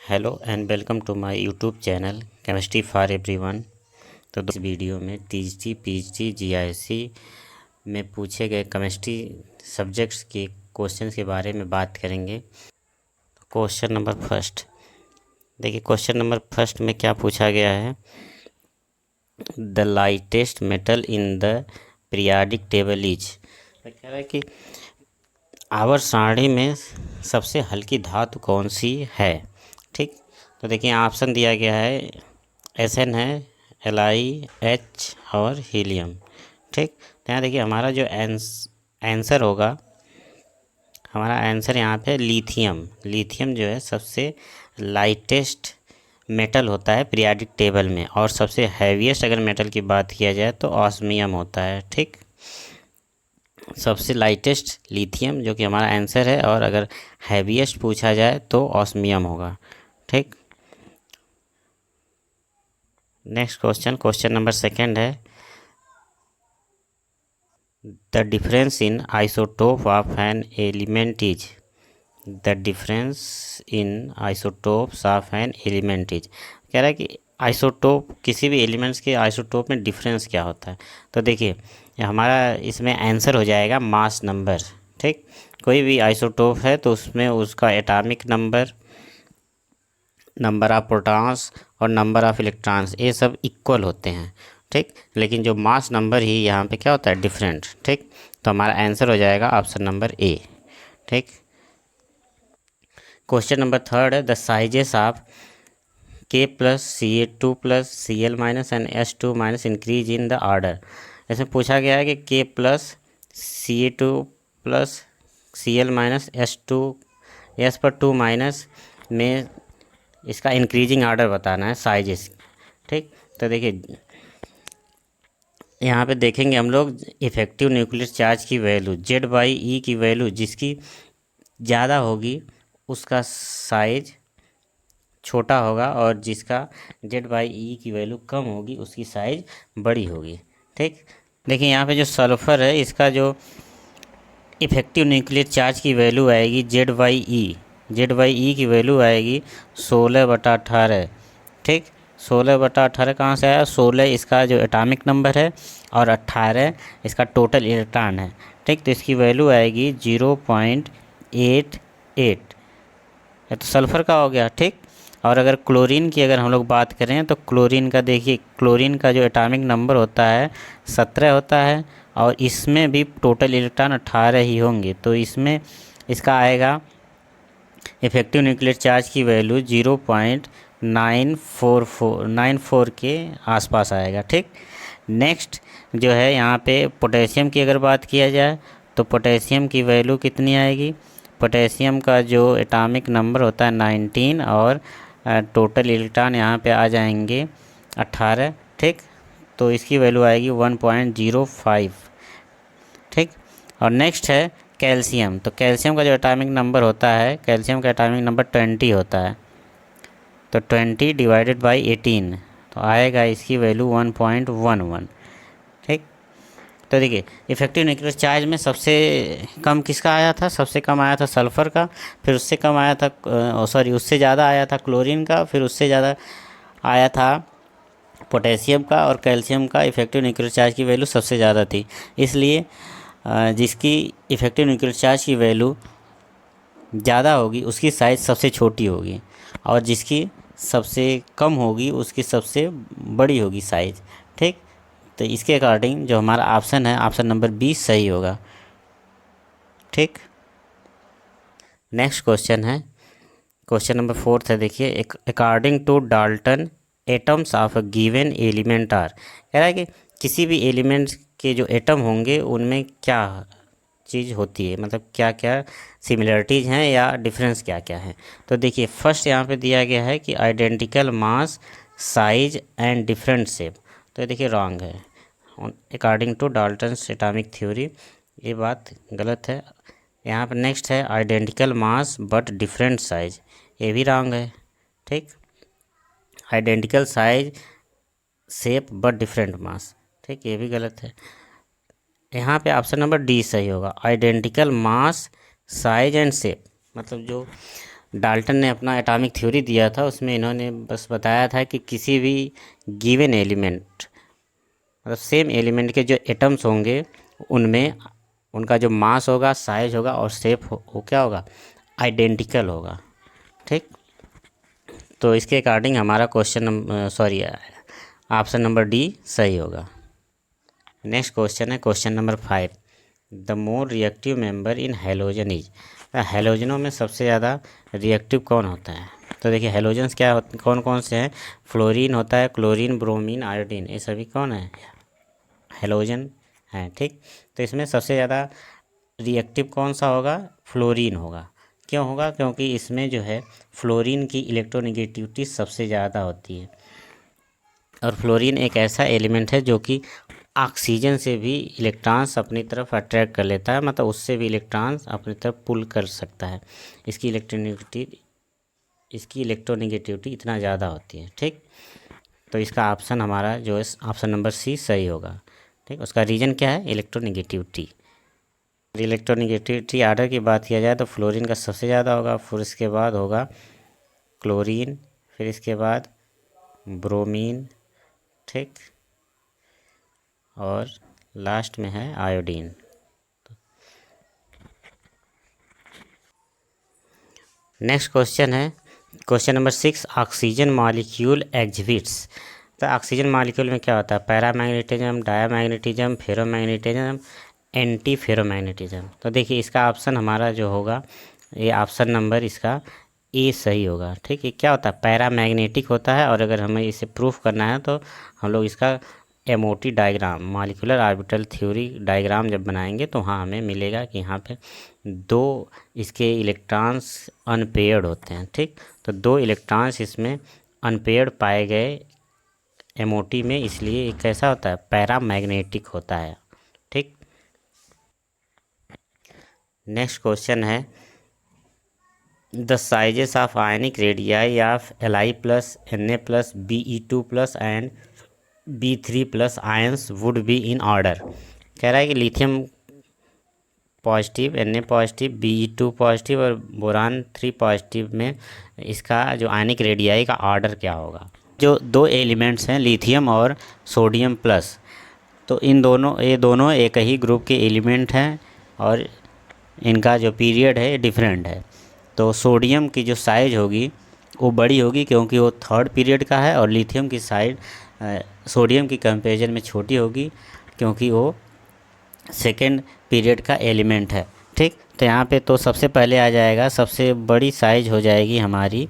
Hello and welcome to my YouTube channel chemistry for everyone. तो इस video में TGT PGT जीआईएससी में पूछे गए केमिस्ट्री सब्जेक्ट्स के क्वेश्चंस के बारे में बात करेंगे। क्वेश्चन नंबर फर्स्ट देखिए, क्वेश्चन नंबर फर्स्ट में क्या पूछा गया है। The lightest metal in the periodic table is, कह रहा है कि आवर्त सारणी में सबसे हल्की धातु कौन सी है। ठीक, तो देखिए ऑप्शन दिया गया है, एसएन है, एलआई, एच और हीलियम। ठीक, तो यहाँ देखिए हमारा जो आंसर होगा, हमारा आंसर यहाँ पे लिथियम। लिथियम जो है सबसे लाइटेस्ट मेटल होता है पीरियाडिक टेबल में, और सबसे हैवीएस्ट अगर मेटल की बात किया जाए तो ऑस्मियम होता है। ठीक, सबसे लाइटेस्ट लिथियम जो कि हमारा आंसर है, और अगर हैवीएस्ट पूछा जाए तो ऑस्मियम होगा। ठीक, नेक्स्ट क्वेश्चन नंबर सेकंड है, the difference in isotope of an element is. The difference in isotopes of an element is, कह रहा है कि आइसोटोप, किसी भी एलिमेंट्स के आइसोटोप में डिफरेंस क्या होता है। तो देखिए हमारा इसमें आंसर हो जाएगा मास नंबर। ठीक, कोई भी आइसोटोप है तो उसमें उसका atomic number, number of protons और नंबर ऑफ इलेक्ट्रॉन्स, ये सब इक्वल होते हैं। ठीक, लेकिन जो मास नंबर ही यहाँ पे क्या होता है, डिफरेंट। ठीक, तो हमारा आंसर हो जाएगा ऑप्शन नंबर ए। ठीक, क्वेश्चन नंबर थर्ड है, द साइजेस ऑफ के plus Ca2 plus Cl minus and S2 minus increase in the order. इसमें पूछा गया है कि के plus Ca2 plus Cl minus S2 S पर 2 माइनस में इसका इंक्रीजिंग ऑर्डर बताना है, साइजेस। ठीक, तो देखिए यहाँ पे देखेंगे हम लोग इफेक्टिव न्यूक्लियर चार्ज की वैल्यू Z/E की वैल्यू जिसकी ज़्यादा होगी उसका साइज छोटा होगा, और जिसका Z/E की वैल्यू कम होगी उसकी साइज बड़ी होगी। ठीक, देखिए यहाँ पे जो सल्फ़र है इसका जो इफेक्टिव न्यूक्लियर चार्ज की वैल्यू आएगी Z/E की वैल्यू आएगी 16/18। ठीक, 16/18 कहाँ से आया, 16 इसका जो एटॉमिक नंबर है और 18 इसका टोटल इलेक्ट्रॉन है। ठीक, तो इसकी वैल्यू आएगी 0.88। ये तो सल्फ़र का हो गया। ठीक, और अगर क्लोरीन की अगर हम लोग बात करें तो क्लोरीन का देखिए, क्लोरीन का जो एटॉमिक नंबर होता है 17 होता है, और इसमें भी टोटल इलेक्ट्रॉन 18 ही होंगे, तो इसमें इसका आएगा इफेक्टिव न्यूक्लियर चार्ज की वैल्यू 0.944 के आसपास आएगा। ठीक, नेक्स्ट जो है यहाँ पे पोटेशियम की अगर बात किया जाए तो पोटेशियम की वैल्यू कितनी आएगी। पोटेशियम का जो एटॉमिक नंबर होता है 19, और टोटल इलेक्ट्रॉन यहाँ पे आ जाएंगे 18। ठीक, तो इसकी वैल्यू आएगी 1.05। ठीक, और नेक्स्ट है कैल्शियम। तो कैल्शियम का जो एटॉमिक नंबर होता है, कैल्शियम का एटॉमिक नंबर 20 होता है, तो 20 डिवाइडेड बाई 18 तो आएगा इसकी वैल्यू 1.11। ठीक, तो देखिए इफेक्टिव न्यूक्लियर चार्ज में सबसे कम किसका आया था, सबसे कम आया था सल्फ़र का, फिर उससे कम आया था उससे ज़्यादा आया था क्लोरीन का, फिर उससे ज़्यादा आया था पोटेशियम का, और कैल्शियम का इफेक्टिव न्यूक्लियर चार्ज की वैल्यू सबसे ज़्यादा थी। इसलिए जिसकी इफेक्टिव न्यूक्लियर चार्ज की वैल्यू ज़्यादा होगी उसकी साइज़ सबसे छोटी होगी, और जिसकी सबसे कम होगी उसकी सबसे बड़ी होगी साइज़। ठीक, तो इसके अकॉर्डिंग जो हमारा ऑप्शन है, ऑप्शन नंबर 20 सही होगा। ठीक, नेक्स्ट क्वेश्चन है, क्वेश्चन नंबर फोर्थ है। देखिए, according to Dalton atoms of a given element are, कह रहा है कि किसी भी एलिमेंट्स के जो एटम होंगे उनमें क्या चीज़ होती है, मतलब क्या क्या सिमिलरिटीज़ हैं या डिफरेंस क्या क्या है। तो देखिए फर्स्ट यहाँ पे दिया गया है कि identical mass, size and different shape. तो देखिए रॉन्ग है, according to Dalton's atomic theory, ये बात गलत है। यहाँ पर नेक्स्ट है identical mass but different size, ये भी रॉन्ग है। ठीक, identical size shape but different mass, ठीक, ये भी गलत है। यहाँ पे ऑप्शन नंबर डी सही होगा, identical mass, size and shape, मतलब जो डाल्टन ने अपना एटॉमिक थ्योरी दिया था, उसमें इन्होंने बस बताया था कि किसी भी गिवन एलिमेंट, मतलब सेम एलिमेंट के जो एटम्स होंगे उनमें उनका जो मास होगा, साइज होगा और शेप हो क्या होगा, आइडेंटिकल होगा। ठीक, तो इसके अकॉर्डिंग हमारा ऑप्शन नंबर डी सही होगा। नेक्स्ट क्वेश्चन है question number 5, the more reactive member in halogen is. हेलोजनों में सबसे ज़्यादा रिएक्टिव कौन होता है? तो देखिए हेलोजन्स क्या होते, कौन कौन से हैं? फ्लोरीन होता है, क्लोरीन, ब्रोमीन, आयोडीन, ये सभी कौन है? हेलोजन है। ठीक, तो इसमें सबसे ज़्यादा रिएक्टिव कौन सा होगा? फ्लोरीन होगा। क्यों होगा? क्योंकि इसमें जो है फ्लोरीन की इलेक्ट्रोनेगेटिविटी सबसे ज़्यादा होती है, और फ्लोरीन एक ऐसा एलिमेंट है जो कि ऑक्सीजन से भी इलेक्ट्रॉन्स अपनी तरफ अट्रैक्ट कर लेता है, मतलब उससे भी इलेक्ट्रॉन्स अपनी तरफ पुल कर सकता है। इसकी इलेक्ट्रोनेगेटिविटी इतना ज़्यादा होती है। ठीक, तो इसका ऑप्शन हमारा जो है ऑप्शन नंबर सी सही होगा। ठीक, उसका रीज़न क्या है? इलेक्ट्रोनेगेटिविटी। इलेक्ट्रोनेगेटिविटी आर्डर की बात किया जाए तो फ्लोरीन का सबसे ज़्यादा होगा, फिर इसके बाद होगा क्लोरीन, फिर इसके बाद ब्रोमीन, ठीक, और लास्ट में है आयोडीन। नेक्स्ट क्वेश्चन है question number 6, oxygen molecule exhibits. तो ऑक्सीजन मॉलिक्यूल में क्या होता है? Paramagnetism, diamagnetism, ferromagnetism, anti ferromagnetism. तो देखिए इसका ऑप्शन हमारा जो होगा, ये ऑप्शन नंबर इसका ए सही होगा। ठीक है, क्या होता है? पैरामैग्नेटिक होता है, और अगर हमें इसे प्रूफ करना है तो हम लोग इसका MOT diagram, molecular orbital theory diagram जब बनाएंगे तो वहाँ हमें मिलेगा कि यहाँ पे दो इसके इलेक्ट्रॉन्स अनपेयर्ड होते हैं। ठीक, तो दो इलेक्ट्रॉन्स इसमें अनपेयर्ड पाए गए एमओटी में, इसलिए ये कैसा होता है? पैरामैग्नेटिक होता है। ठीक, नेक्स्ट क्वेश्चन है the sizes of ionic radii of Li+, Na+, Be2+ and B3+ ions would be in order. कह रहा है कि lithium positive, Na positive, Be2 positive और बोरान 3 पॉजिटिव में इसका जो आयनिक रेडियाई का ऑर्डर क्या होगा? जो दो एलिमेंट्स हैं लिथियम और सोडियम प्लस, तो ये दोनों एक ही ग्रुप के एलिमेंट हैं, और इनका जो पीरियड है डिफरेंट है। तो सोडियम की जो साइज होगी वो बड़ी होगी क्योंकि वो थर्ड पीरियड का है, और लिथियम की साइज सोडियम की कंपेरिजन में छोटी होगी क्योंकि वो सेकेंड पीरियड का एलिमेंट है। ठीक, तो यहाँ पे तो सबसे पहले आ जाएगा, सबसे बड़ी साइज हो जाएगी हमारी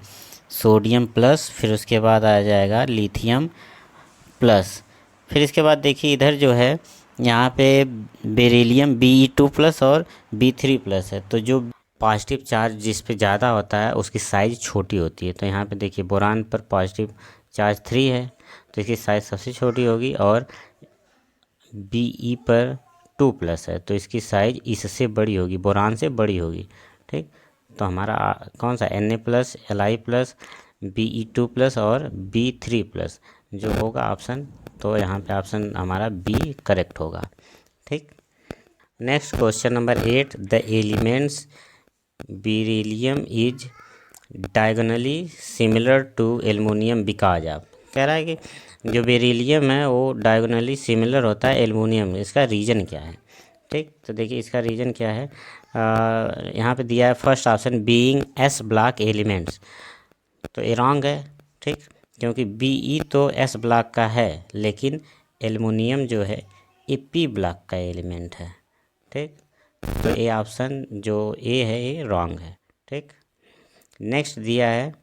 सोडियम प्लस, फिर उसके बाद आ जाएगा लिथियम प्लस, फिर इसके बाद देखिए इधर जो है यहाँ पे बेरिलियम Be2+ और B3+ है। तो जो पॉजिटिव चार्ज जिस पे ज़्यादा होता है उसकी साइज़ छोटी होती है। तो यहाँ पे देखिए बोरान पर पॉजिटिव चार्ज 3 है तो इसकी साइज़ सबसे छोटी होगी, और Be पर 2+ है तो इसकी साइज़ इससे बड़ी होगी, बोरान से बड़ी होगी। ठीक, तो हमारा कौन सा Na+, Li+, Be2+ और B3+ जो होगा ऑप्शन, तो यहाँ पे ऑप्शन हमारा बी करेक्ट होगा। ठीक, next question number 8, the elements beryllium is diagonally similar to aluminium because of. कह रहा है कि जो बेरिलियम है वो डायगोनली सिमिलर होता है एल्युमिनियम, इसका रीज़न क्या है? ठीक, तो देखिए इसका रीज़न क्या है, यहाँ पे दिया है first option being S block elements, तो ये रॉन्ग है। ठीक, क्योंकि Be तो एस ब्लॉक का है, लेकिन एल्युमिनियम जो है ये पी ब्लॉक का एलिमेंट है। ठीक, तो ये ऑप्शन जो ए है ये रॉन्ग है। ठीक, नेक्स्ट दिया है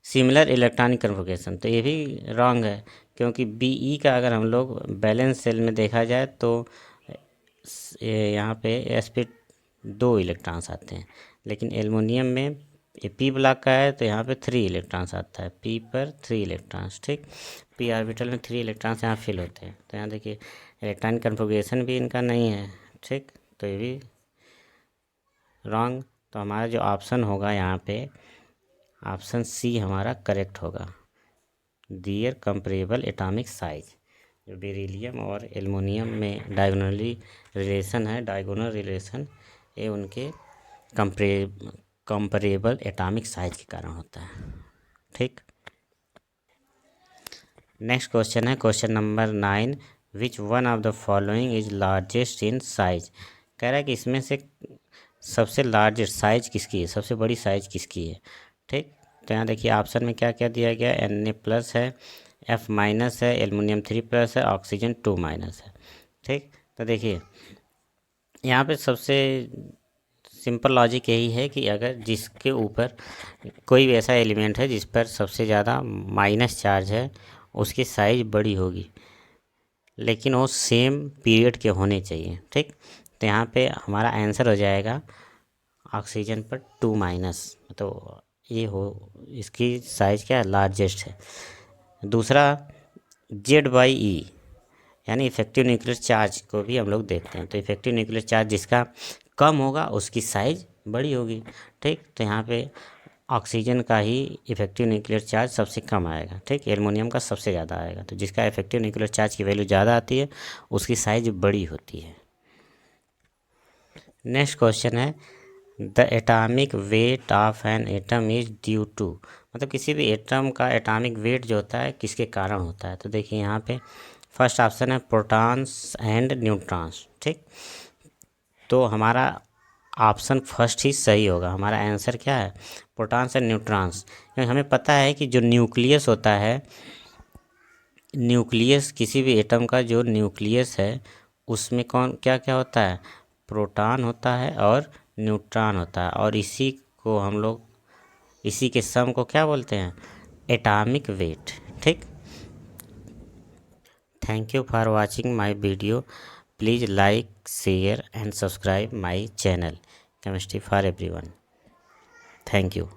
सिमिलर इलेक्ट्रॉनिक कन्फिगरेशन, तो ये भी रॉन्ग है क्योंकि Be का अगर हम लोग बैलेंस सेल में देखा जाए तो यहाँ पे एस पे 2 इलेक्ट्रॉन्स आते हैं, लेकिन एल्युमिनियम में ये पी ब्लॉक का है तो यहाँ पे 3 इलेक्ट्रॉन्स आता है, पी पर 3 इलेक्ट्रॉन्स। ठीक, पी ऑर्बिटल में 3 इलेक्ट्रॉन्स यहाँ फिल होते हैं, तो यहाँ देखिए इलेक्ट्रॉनिक कन्फिगरेशन भी इनका नहीं है। ठीक, तो ये भी रॉन्ग, तो हमारा जो ऑप्शन होगा यहाँ पे ऑप्शन सी हमारा करेक्ट होगा, दियर कंपेरेबल एटॉमिक साइज। जो बेरिलियम और एल्युमिनियम में डायगोनल रिलेशन है, ये उनके कंपेरेबल एटॉमिक साइज के कारण होता है। ठीक, नेक्स्ट क्वेश्चन है question number 9, which one of the following is largest in size. कह रहा है कि इसमें से सबसे लार्जेस्ट साइज किसकी है, सबसे बड़ी साइज किसकी है। ठीक, तो यहाँ देखिए ऑप्शन में क्या क्या दिया गया, Na+ है, F- है, एल्युमिनियम 3+ है, ऑक्सीजन 2- है। ठीक, तो देखिए यहाँ पे सबसे सिंपल लॉजिक यही है कि अगर जिसके ऊपर कोई भी ऐसा एलिमेंट है जिस पर सबसे ज़्यादा माइनस चार्ज है उसकी साइज बड़ी होगी, लेकिन वो सेम पीरियड के होने चाहिए। ठीक, तो यहाँ पे हमारा आंसर हो जाएगा ऑक्सीजन पर 2-, तो ये हो, इसकी साइज क्या लार्जेस्ट है। दूसरा Z/E यानी इफेक्टिव न्यूक्लियर चार्ज को भी हम लोग देखते हैं, तो इफेक्टिव न्यूक्लियर चार्ज जिसका कम होगा उसकी साइज बड़ी होगी। ठीक, तो यहाँ पे ऑक्सीजन का ही इफेक्टिव न्यूक्लियर चार्ज सबसे कम आएगा। ठीक, एल्युमिनियम का सबसे ज़्यादा आएगा, तो जिसका इफेक्टिव न्यूक्लियर चार्ज की वैल्यू ज़्यादा आती है उसकी साइज बड़ी होती है। नेक्स्ट क्वेश्चन है the atomic weight of an atom is due to, मतलब किसी भी एटम का एटॉमिक वेट जो होता है किसके कारण होता है। तो देखिए यहाँ पे फर्स्ट ऑप्शन है प्रोटॉन्स एंड न्यूट्रॉन्स। ठीक, तो हमारा ऑप्शन फर्स्ट ही सही होगा, हमारा आंसर क्या है प्रोटॉन्स एंड न्यूट्रॉन्स। क्योंकि हमें पता है कि जो न्यूक्लियस होता है, न्यूक्लियस किसी भी एटम का जो न्यूक्लियस है उसमें कौन क्या क्या होता है, प्रोटॉन होता है और न्यूट्रॉन होता है, और इसी को हम लोग इसी के सम को क्या बोलते हैं, एटॉमिक वेट। ठीक, thank you for watching my video, please like share and subscribe my channel chemistry for everyone. Thank you.